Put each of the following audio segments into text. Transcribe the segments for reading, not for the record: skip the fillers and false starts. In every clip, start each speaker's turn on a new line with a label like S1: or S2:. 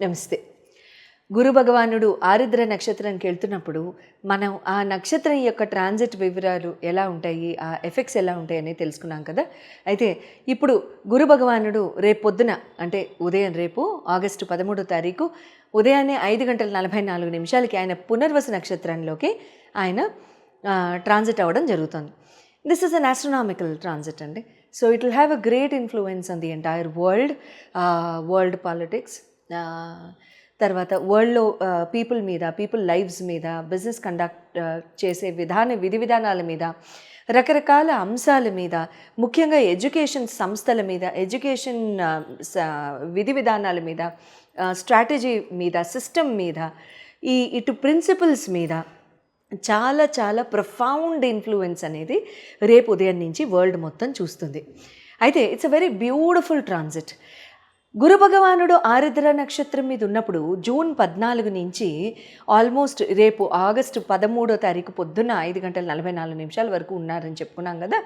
S1: నమస్తే. గురు భగవానుడు ఆరుద్ర నక్షత్రానికి వెళ్తున్నప్పుడు మనం ఆ నక్షత్రం యొక్క ట్రాన్సిట్ వివరాలు ఎలా ఉంటాయి, ఆ ఎఫెక్ట్స్ ఎలా ఉంటాయి అనేది తెలుసుకున్నాం కదా. అయితే ఇప్పుడు గురు భగవానుడు రేపు పొద్దున అంటే ఉదయం రేపు ఆగస్టు 13వ తారీఖు ఉదయాన్నే 5:44 ఆయన పునర్వసు నక్షత్రంలోకి ఆయన ట్రాన్సిట్ అవ్వడం జరుగుతుంది. This is an astronomical transit అండి. So it will have a great influence on the entire world politics, తర్వాత వరల్డ్లో పీపుల్ మీద, పీపుల్ లైఫ్స్ మీద, బిజినెస్ కండక్ట్ చేసే విధి విధానాల మీద, రకరకాల అంశాల మీద, ముఖ్యంగా ఎడ్యుకేషన్ సంస్థల మీద, ఎడ్యుకేషన్ విధి విధానాల మీద, స్ట్రాటజీ మీద, సిస్టమ్ మీద, ఇటు ప్రిన్సిపల్స్ మీద చాలా చాలా ప్రొఫౌండ్ ఇన్ఫ్లుయెన్స్ అనేది రేపు ఉదయం నుంచి వరల్డ్ మొత్తం చూస్తుంది. అయితే it's a very beautiful transit. Guru భగవానుడు ఆరుద్ర నక్షత్రం మీద ఉన్నప్పుడు జూన్ 14 నుంచి ఆల్మోస్ట్ రేపు ఆగస్టు 13వ తారీఖు పొద్దున్న 5:44 వరకు ఉన్నారని చెప్పుకున్నాం కదా.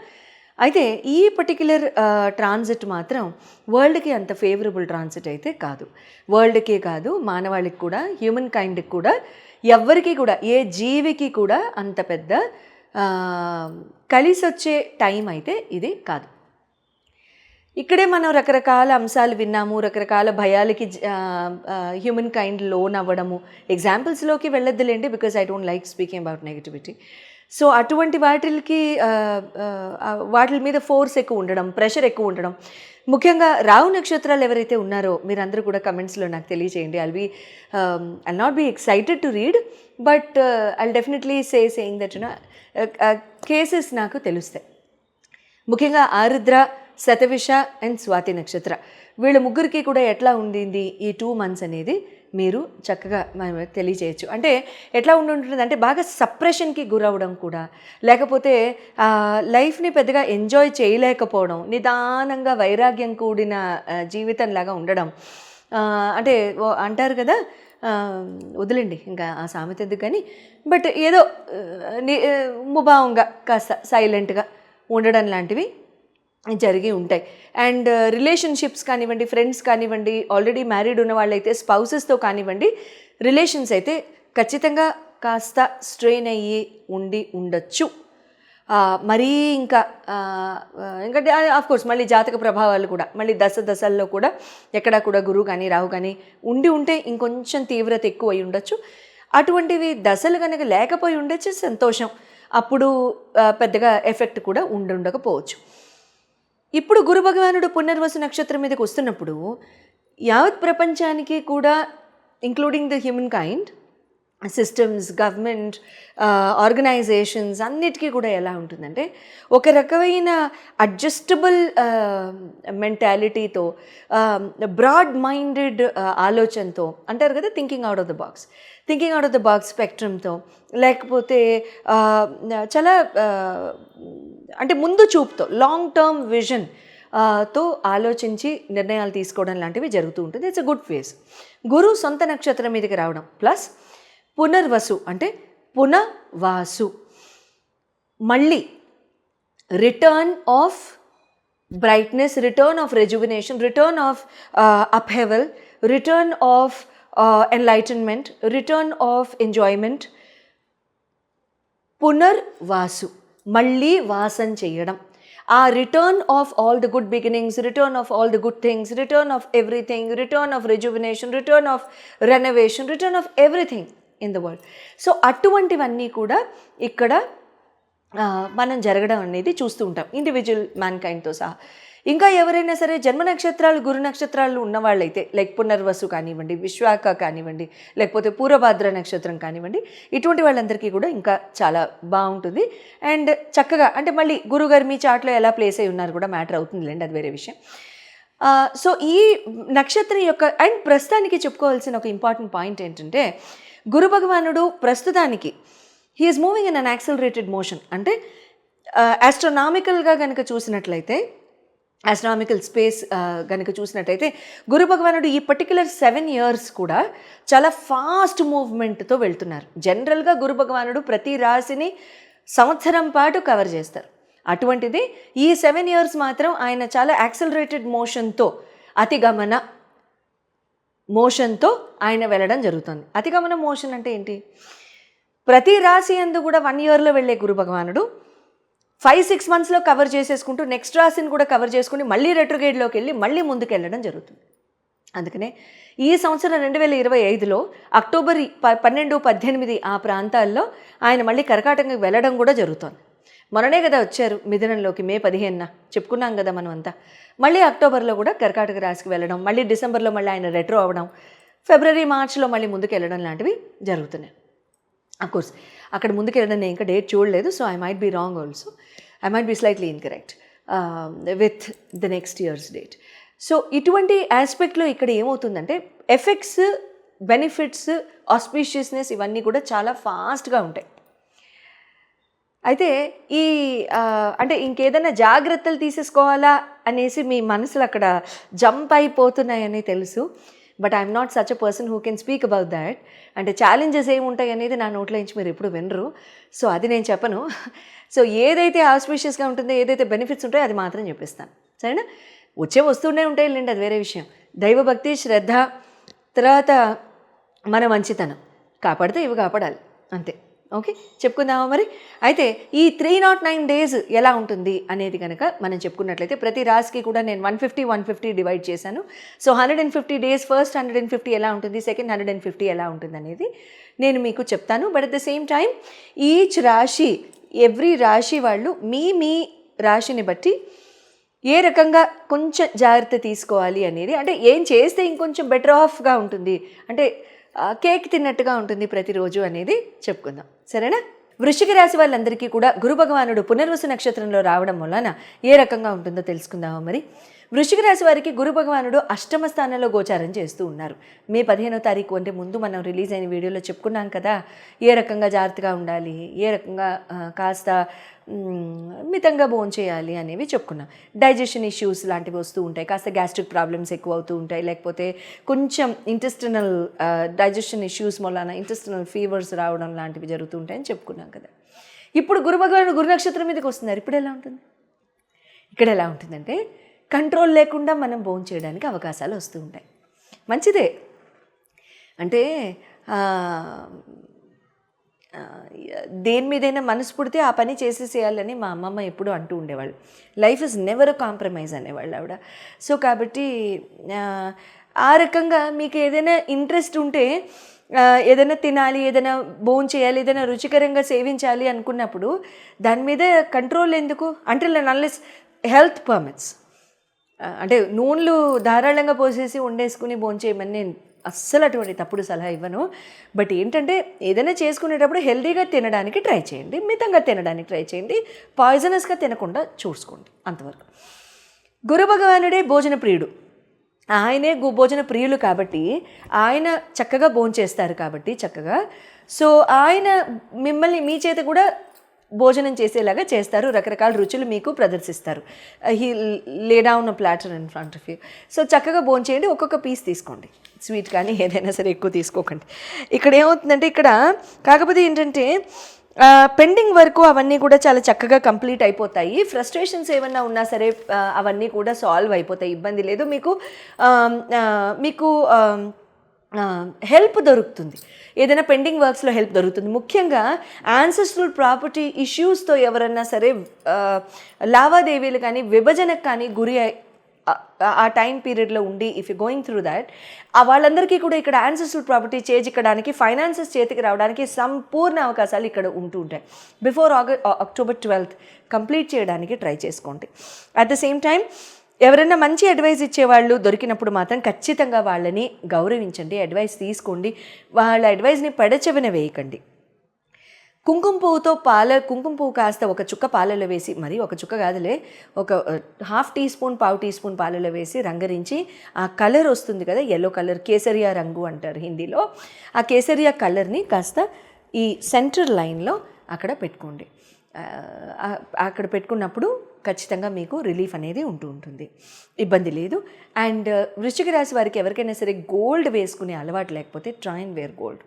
S1: అయితే ఈ పర్టిక్యులర్ ట్రాన్సిట్ మాత్రం వరల్డ్కి అంత ఫేవరబుల్ ట్రాన్సిట్ అయితే కాదు. వరల్డ్కే కాదు, మానవాళికి కూడా, హ్యూమన్ కైండ్కి కూడా, ఎవ్వరికి కూడా, ఏ జీవికి కూడా అంత పెద్ద కలిసి వచ్చే టైం అయితే ఇది కాదు. ఇక్కడే మనం రకరకాల అంశాలు విన్నాము, రకరకాల భయాలకి హ్యూమన్ కైండ్ లోన్ అవ్వడము. ఎగ్జాంపుల్స్లోకి వెళ్ళొద్దులేండి, because I don't like speaking about negativity. So అటువంటి వాటి మీద ఫోర్స్ ఎక్కువ ఉండడం, ప్రెషర్ ఎక్కువ ఉండడం. ముఖ్యంగా రాహు నక్షత్రాలు ఎవరైతే ఉన్నారో మీరందరూ కూడా కమెంట్స్లో నాకు తెలియజేయండి. I'll not be excited to read, but I'll definitely saying that cases నాకు తెలుస్తాయి. ముఖ్యంగా ఆరుద్ర, శతవిష అండ్ స్వాతి నక్షత్ర, వీళ్ళ ముగ్గురికి కూడా ఎట్లా ఉండింది ఈ 2 months అనేది మీరు చక్కగా తెలియచేయచ్చు. అంటే ఎట్లా ఉంటుంది అంటే బాగా సప్రెషన్కి గురవడం కూడా, లేకపోతే లైఫ్ని పెద్దగా ఎంజాయ్ చేయలేకపోవడం, నిదానంగా వైరాగ్యం కూడిన జీవితంలాగా ఉండడం. అంటే అంటారు కదా, వదిలేండి ఇంకా ఆ సామెత ఎందుకు కానీ, బట్ ఏదో ముభావంగా కాస్త సైలెంట్గా ఉండడం లాంటివి జరిగి ఉంటాయి. అండ్ రిలేషన్షిప్స్ కానివ్వండి, ఫ్రెండ్స్ కానివ్వండి, ఆల్రెడీ మ్యారీడ్ ఉన్న వాళ్ళైతే స్పౌసెస్తో కానివ్వండి, రిలేషన్స్ అయితే ఖచ్చితంగా కాస్త స్ట్రెయిన్ అయ్యి ఉండొచ్చు. మరీ ఇంకా ఎందుకంటే ఆఫ్కోర్స్ మళ్ళీ జాతక ప్రభావాలు కూడా, మళ్ళీ దశల్లో కూడా ఎక్కడా కూడా గురువు కానీ రాహు కానీ ఉంటే ఇంకొంచెం తీవ్రత ఎక్కువ అయి ఉండొచ్చు. అటువంటివి దశలు కనుక లేకపోయి ఉండొచ్చు, సంతోషం. అప్పుడు పెద్దగా ఎఫెక్ట్ కూడా ఉండకపోవచ్చు. ఇప్పుడు గురు భగవానుడు పునర్వసు నక్షత్రం మీదకి వస్తున్నప్పుడు యావత్ ప్రపంచానికి కూడా, including the human kind, systems, government, organisations అన్నిటికీ కూడా ఎలా ఉంటుందంటే ఒక రకమైన అడ్జస్టబుల్ మెంటాలిటీతో, బ్రాడ్ మైండెడ్ ఆలోచనతో, అంటారు కదా thinking out of the box స్పెక్ట్రమ్తో, లేకపోతే చాలా అంటే ముందు చూపుతో, లాంగ్ టర్మ్ విజన్ తో ఆలోచించి నిర్ణయాలు తీసుకోవడం లాంటివి జరుగుతూ ఉంటుంది. It's a good phase. Guru సొంత నక్షత్రం మీదకి రావడం ప్లస్ పునర్వసు అంటే పునవాసు, మళ్ళీ return of brightness, return of rejuvenation, return of upheaval, return of enlightenment, return of enjoyment. Punarvasu మళ్ళీ వాసం చేయడం, ఆ return of all the good beginnings, return of all the good things, return of everything, return of rejuvenation, return of renovation, return of everything in the world. So అటువంటివన్నీ కూడా ఇక్కడ మనం జరగడం అనేది చూస్తూ ఉంటాం, ఇండివిజువల్ మ్యాన్ కైండ్తో సహా. ఇంకా ఎవరైనా సరే జన్మ నక్షత్రాలు, గురు నక్షత్రాలు ఉన్నవాళ్ళైతే, లైక్ పునర్వసు కానివ్వండి, విశ్వాఖ కానివ్వండి, లేకపోతే పూర్వభాద్ర నక్షత్రం కానివ్వండి, ఇటువంటి వాళ్ళందరికీ కూడా ఇంకా చాలా బాగుంటుంది. అండ్ చక్కగా అంటే మళ్ళీ గురుగారు మీ చాట్లో ఎలా ప్లేస్ అయి ఉన్నారు కూడా మ్యాటర్ అవుతుందిలేండి, అది వేరే విషయం. సో ఈ నక్షత్రం యొక్క అండ్ ప్రస్తుతానికి చెప్పుకోవాల్సిన ఒక ఇంపార్టెంట్ పాయింట్ ఏంటంటే, గురు భగవానుడు ప్రస్తుతానికి he is moving in an accelerated motion. అంటే ఆస్ట్రోనామికల్గా కనుక చూసినట్లయితే, ఆస్ట్రానామికల్ స్పేస్ కనుక చూసినట్టయితే గురు భగవానుడు ఈ పర్టిక్యులర్ 7 years కూడా చాలా ఫాస్ట్ మూవ్మెంట్తో వెళ్తున్నారు. జనరల్గా గురు భగవానుడు ప్రతి రాశిని సంవత్సరం పాటు కవర్ చేస్తారు. అటువంటిది ఈ 7 years మాత్రం ఆయన చాలా యాక్సలరేటెడ్ మోషన్తో అతిగమన మోషన్తో ఆయన వెళ్ళడం జరుగుతుంది. అతిగమన మోషన్ అంటే ఏంటి? ప్రతి రాశి అందు కూడా 1 ఇయర్లో వెళ్ళే గురు భగవానుడు 5-6 మంత్స్లో కవర్ చేసేసుకుంటూ నెక్స్ట్ రాశిని కూడా కవర్ చేసుకుని మళ్ళీ రెట్రోగేడ్లోకి వెళ్ళి మళ్ళీ ముందుకు వెళ్ళడం జరుగుతుంది. అందుకనే ఈ సంవత్సరం 2025లో అక్టోబర్ 12-18 ఆ ప్రాంతాల్లో ఆయన మళ్ళీ కర్కాటకంకి వెళ్ళడం కూడా జరుగుతుంది. మొన్ననే కదా వచ్చారు మిథునంలోకి, మే 15న చెప్పుకున్నాం కదా మనం అంతా. మళ్ళీ అక్టోబర్లో కూడా కర్కాటక రాశికి వెళ్ళడం, మళ్ళీ డిసెంబర్లో మళ్ళీ ఆయన రెట్రో అవ్వడం, ఫిబ్రవరి మార్చిలో మళ్ళీ ముందుకు వెళ్ళడం లాంటివి జరుగుతున్నాయి. అఫ్కోర్స్ అక్కడ ముందుకు వెళ్ళడం నేను ఇంకా డేట్ చూడలేదు, so I might be wrong also, I might be slightly incorrect with the next years date. So ఇటువంటి ఆస్పెక్ట్లో ఇక్కడ ఏమవుతుందంటే ఎఫెక్ట్స్, బెనిఫిట్స్, ఆస్పీషియస్నెస్ ఇవన్నీ కూడా చాలా ఫాస్ట్గా ఉంటాయి. అయితే ఈ అంటే ఇంకేదైనా జాగ్రత్తలు తీసేసుకోవాలా అనేసి మీ మనసులు అక్కడ జంప్ అయిపోతున్నాయని తెలుసు. But I'm not such a person who can speak about that. అంటే ఛాలెంజెస్ ఏముంటాయి అనేది నా నోట్లో నుంచి మీరు ఎప్పుడు వినరు, సో అది నేను చెప్పను. సో ఏదైతే ఆస్పీషియస్గా ఉంటుందో, ఏదైతే బెనిఫిట్స్ ఉంటాయో అది మాత్రం చెప్పిస్తాను, సరేనా? వస్తూనే ఉంటాయి లేండి, అది వేరే విషయం. దైవభక్తి, శ్రద్ధ, తర్వాత మన మంచితనం కాపాడితే ఇవి కాపాడాలి, అంతే. ఓకే, చెప్పుకుందామా మరి? అయితే ఈ 309 days ఎలా ఉంటుంది అనేది కనుక మనం చెప్పుకున్నట్లయితే ప్రతి రాశికి కూడా నేను 150 డివైడ్ చేశాను. సో 150 days, ఫస్ట్ 150 ఎలా ఉంటుంది, సెకండ్ 150 ఎలా ఉంటుంది అనేది నేను మీకు చెప్తాను. But at the same time each రాశి, ఎవ్రీ రాశి వాళ్ళు మీ రాశిని బట్టి ఏ రకంగా కొంచెం జాగ్రత్త తీసుకోవాలి అనేది, అంటే ఏం చేస్తే ఇంకొంచెం బెటర్ ఆఫ్గా ఉంటుంది, అంటే కేక్ తిన్నట్టుగా ఉంటుంది ప్రతిరోజు అనేది చెప్పుకుందాం, సరేనా? వృశ్చిక రాశి వాళ్ళందరికీ కూడా గురు భగవానుడు పునర్వసు నక్షత్రంలో రావడం వలన ఏ రకంగా ఉంటుందో తెలుసుకుందామా మరి. వృశ్చిక రాశి వారికి గురు భగవానుడు అష్టమ స్థానంలో గోచారం చేస్తూ ఉన్నారు. మే 15వ తారీఖు అంటే ముందు మనం రిలీజ్ అయిన వీడియోలో చెప్పుకున్నాం కదా, ఏ రకంగా జాగ్రత్తగా ఉండాలి, ఏ రకంగా కాస్త మితంగా భోంచేయాలి అనేవి చెప్పుకున్నాం. డైజెషన్ ఇష్యూస్ లాంటివి వస్తూ ఉంటాయి, కాస్త గ్యాస్ట్రిక్ ప్రాబ్లమ్స్ ఎక్కువ అవుతూ ఉంటాయి, లేకపోతే కొంచెం ఇంటెస్టినల్ డైజెషన్ ఇష్యూస్ వలన ఇంటెస్టినల్ ఫీవర్స్ రావడం లాంటివి జరుగుతూ ఉంటాయని చెప్పుకున్నాం కదా. ఇప్పుడు గురు భగవానుడు గురు నక్షత్రం మీదకి వస్తున్నారు. ఇప్పుడు ఎలా ఉంటుంది? ఇక్కడ ఎలా ఉంటుందంటే కంట్రోల్ లేకుండా మనం భోంచేయడానికి అవకాశాలు వస్తూ ఉంటాయి. మంచిదే, అంటే దేని మీదైనా మనసు పుడితే ఆ పని చేసేసేయాలని మా అమ్మమ్మ ఎప్పుడూ అంటూ ఉండేవాళ్ళు. Life is never a compromise అనేవాళ్ళు ఆవిడ. సో కాబట్టి ఆ రకంగా మీకు ఏదైనా ఇంట్రెస్ట్ ఉంటే, ఏదైనా తినాలి, ఏదైనా భోంచేయాలి, ఏదైనా రుచికరంగా సేవించాలి అనుకున్నప్పుడు దాని మీద కంట్రోల్ ఎందుకు అంటే అన్లెస్ హెల్త్ పర్మిట్స్. అంటే నూనెలు ధారాళంగా పోసేసి వండేసుకుని భోంచేయమని నేను అస్సలు అటువంటి తప్పుడు సలహా ఇవ్వను. బట్ ఏంటంటే ఏదైనా చేసుకునేటప్పుడు హెల్తీగా తినడానికి ట్రై చేయండి, మితంగా తినడానికి ట్రై చేయండి, పాయిజనస్గా తినకుండా చూసుకోండి, అంతవరకు. గురు భగవానుడే భోజన ప్రియుడు, ఆయనే భోజన ప్రియులు కాబట్టి ఆయన చక్కగా భోంచేస్తారు కాబట్టి చక్కగా. సో ఆయన మిమ్మల్ని మీ చేత కూడా భోజనం చేసేలాగా చేస్తారు, రకరకాల రుచులు మీకు ప్రదర్శిస్తారు. He lay down a platter in front of you. So చక్కగా భోంచేయండి, ఒక్కొక్క పీస్ తీసుకోండి, స్వీట్ కానీ ఏదైనా సరే ఎక్కువ తీసుకోకండి. ఇక్కడ ఏమవుతుందంటే ఇక్కడ కాకపోతే ఏంటంటే పెండింగ్ వరకు అవన్నీ కూడా చాలా చక్కగా కంప్లీట్ అయిపోతాయి. ఫ్రస్ట్రేషన్స్ ఏమన్నా ఉన్నా సరే అవన్నీ కూడా సాల్వ్ అయిపోతాయి, ఇబ్బంది లేదు. మీకు హెల్ప్ దొరుకుతుంది, ఏదైనా పెండింగ్ వర్క్స్లో హెల్ప్ దొరుకుతుంది. ముఖ్యంగా యాన్సెస్ట్రల్ ప్రాపర్టీ ఇష్యూస్తో ఎవరన్నా సరే లావాదేవీలు కానీ విభజనకు కానీ గురి ఆ టైం పీరియడ్లో ఉండి if you going through that, వాళ్ళందరికీ కూడా ఇక్కడ యాన్సెస్ట్రల్ ప్రాపర్టీ చేజిక్కడానికి, ఫైనాన్సెస్ చేతికి రావడానికి సంపూర్ణ అవకాశాలు ఇక్కడ ఉంటూ ఉంటాయి. బిఫోర్ అక్టోబర్ 12th కంప్లీట్ చేయడానికి ట్రై చేసుకోండి. అట్ ద సేమ్ టైం ఎవరైనా మంచి అడ్వైస్ ఇచ్చేవాళ్ళు దొరికినప్పుడు మాత్రం ఖచ్చితంగా వాళ్ళని గౌరవించండి, అడ్వైస్ తీసుకోండి, వాళ్ళ అడ్వైస్ని పెడచెవిన వేయకండి. కుంకుమ పువ్వు కాస్త ఒక చుక్క పాలలో వేసి, మరి ఒక చుక్క కాదులే, ఒక 1/2 teaspoon 1/4 teaspoon పాలలో వేసి రంగరించి ఆ కలర్ వస్తుంది కదా, ఎల్లో కలర్, కేసరియా రంగు అంటారు హిందీలో. ఆ కేసరియా కలర్ని కాస్త ఈ సెంటర్ లైన్లో అక్కడ పెట్టుకోండి. అక్కడ పెట్టుకున్నప్పుడు ఖచ్చితంగా మీకు రిలీఫ్ అనేది ఉంటుంది, ఇబ్బంది లేదు. అండ్ వృశ్చిక రాశి వారికి ఎవరికైనా సరే గోల్డ్ వేసుకునే అలవాటు లేకపోతే try and wear gold.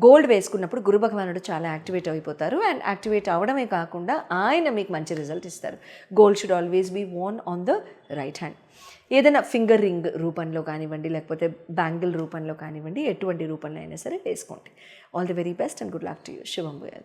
S1: Gold వేసుకున్నప్పుడు గురు భగవానుడు చాలా యాక్టివేట్ అయిపోతారు. అండ్ యాక్టివేట్ అవ్వడమే కాకుండా ఆయన మీకు మంచి రిజల్ట్ ఇస్తారు. Gold should always be worn on the right hand. ఏదైనా ఫింగర్ రింగ్ రూపంలో కానివ్వండి, లేకపోతే బ్యాంగిల్ రూపంలో కానివ్వండి, ఎటువంటి రూపంలో అయినా సరే వేసుకోండి. All the very best and good luck to you. శుభం భూయాలు.